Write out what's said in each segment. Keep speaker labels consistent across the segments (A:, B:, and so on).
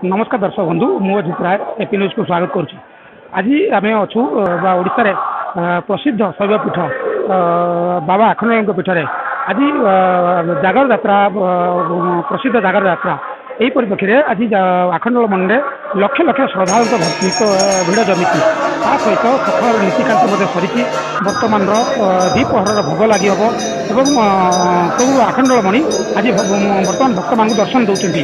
A: नमस्कार दर्शक बंधु मु अजित राय एपी न्यूज को स्वागत करुँ। आज आम अच्छू ओडिशा प्रसिद्ध शैवपीठ बाबा आखंड पीठ आज जागर यात्रा प्रसिद्ध जागर यात्रा यही परिप्रेक्षी में आज आखंडल मन में लक्ष लक्ष श्रद्धा भिड़ जमी सहित सकाल नीतिकांति सरी बर्तमान द्विपहर भोग लगी हम एवं प्रभु आखंडल मणि आज बर्तमान भक्त मान दर्शन दौरान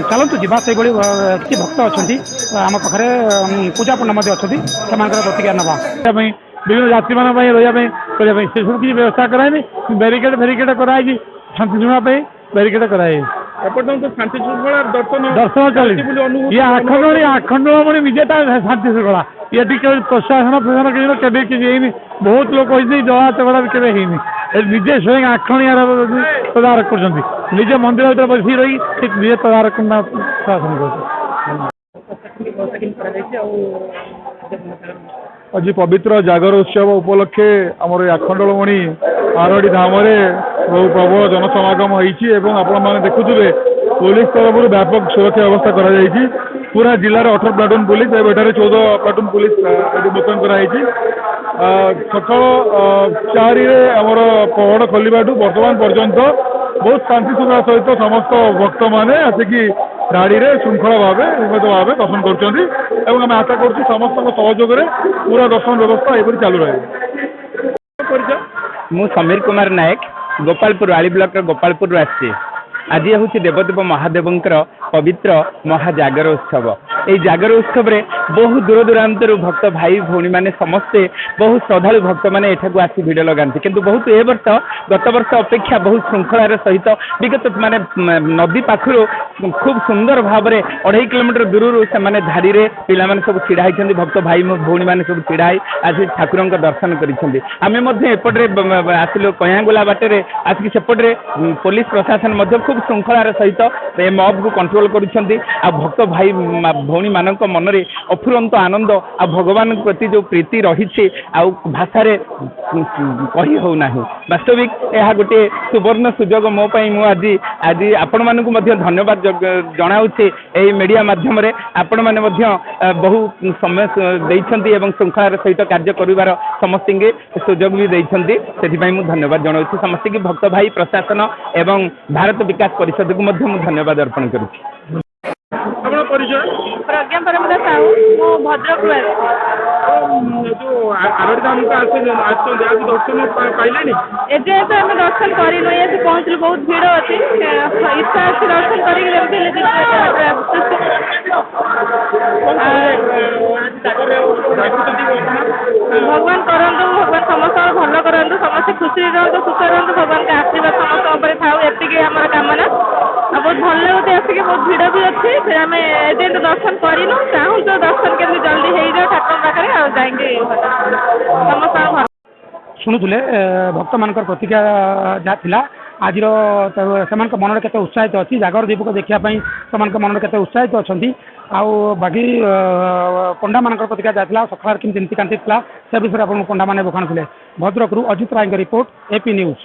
A: चलतु जावा से किसी भक्त अच्छा आम पाखे पूजा पंडा अच्छा से प्रतिक्रिया नवा विभिन्न जाति मान रही से सब किसी व्यवस्था कराई बैरिकेड फेरिकेड कराई शांति शुणा बैरिकेड कराई
B: शांति श्रृंखला
A: दर्शन चली ये आखंडमणि निजे शांति श्रृंखला ये प्रशासन प्रशासन केवे किसी बहुत लोग जला चगड़ा केवे निजे स्वयं आखणियार तदारक कर निजे मंदिर भर बस रही निजे तदारक शासन कर आज पवित्र जागर उत्सव उपलक्षे आमर आखंडलमणि आरडी धाम बहु प्रबल जनसमागम होती आपण मैंने देखुए पुलिस तरफ व्यापक सुरक्षा व्यवस्था कर पूरा जिलार 18 प्लाटून पुलिस एठार 14 प्लाटून पुलिस मुतयन कराई सकाल 4 आमर पहड़ खोलवा बर्तमान पर्यंत बहुत शांति श्रृंखला सहित समस्त भक्त मैंने आसिकी गाड़ी में श्रृंखला भाव नियमित भाव दर्शन करें आशा कर समस्त सहयोग पूरा दर्शन व्यवस्था ये चालू रहे।
B: मु समीर कुमार नायक गोपालपुर आली ब्लॉक गोपालपुर आसी आज हूँ देवदेव महादेवंकर पवित्र महाजागर उत्सव यही जागर उत्सव रे बहु दूर दूरांत भक्त भाई भौणी मैंने समस्ते बहु श्रद्धा भक्त मैंने एठाक आसी भिड़ लगाती किंतु बहुत ए वर्ष गत वर्ष अपेक्षा बहुत श्रृंखलार सहित विगत माने नदी पाखु खूब सुंदर भाव में 2.5 किलोमीटर दूर से धाड़ी में पिला सब छिड़ा भक्त भाई भौणी मैंने सब छिड़ा आज ठाकुर दर्शन करपटे आसिलु कयागुला बाटे आसिक सेपटे पुलिस प्रशासन खूब श्रृंखलार सहित मॉब को कंट्रोल कर भक्त भाई भौणी मान मन में अफुरंत आनंद आ भगवान प्रति जो प्रीति रही भाषा कही होना वास्तविक यह गोटे सुवर्ण सुजोग मो मु आज आज आपण मानक धन्यवाद जनाऊे यही मीडिया माध्यम आपण मैंने बहु समय देइछंती एवं श्रृंखलार सहित कार्य करिवार समस्त सुजोग भी देइछंती से मु धन्यवाद जनाऊे समस्त की भक्त भाई प्रशासन एवं भारत विकास परिषद को धन्यवाद अर्पण करुच्ची।
C: प्रज्ञा परमदा साहू मो भद्रक एजे तो आम दर्शन करनु ये पहुँचलु बहुत भीड़ अच्छी इच्छा अच्छी दर्शन भगवान करंतु भगवान समस्त भल करंतु समस्त खुशी रहतु सुख रहतु भगवान का आशीर्वाद समस्त थाऊ एति आम कामना बहुत भल लगे आसिक बहुत भीड़ भी अच्छी फिर आम एजेंट दर्शन करनु चाहूँ तो दर्शन केमती जल्दी हो जाए ठाकुर पाखे समस्त
A: शुणुले भक्त मान प्रतिक्रिया जहाँ आज से मन में केते उत्साहित अच्छी जागर दीपक देखापी से मन में केते उत्साहित अच्छा बाकी पंडा मान प्रतिक्रिया जहाँ सकाल केमती नीतिकांति से विषय में पंडा मैंने बखाणुले। भद्रक अजित राय रिपोर्ट एपी न्यूज।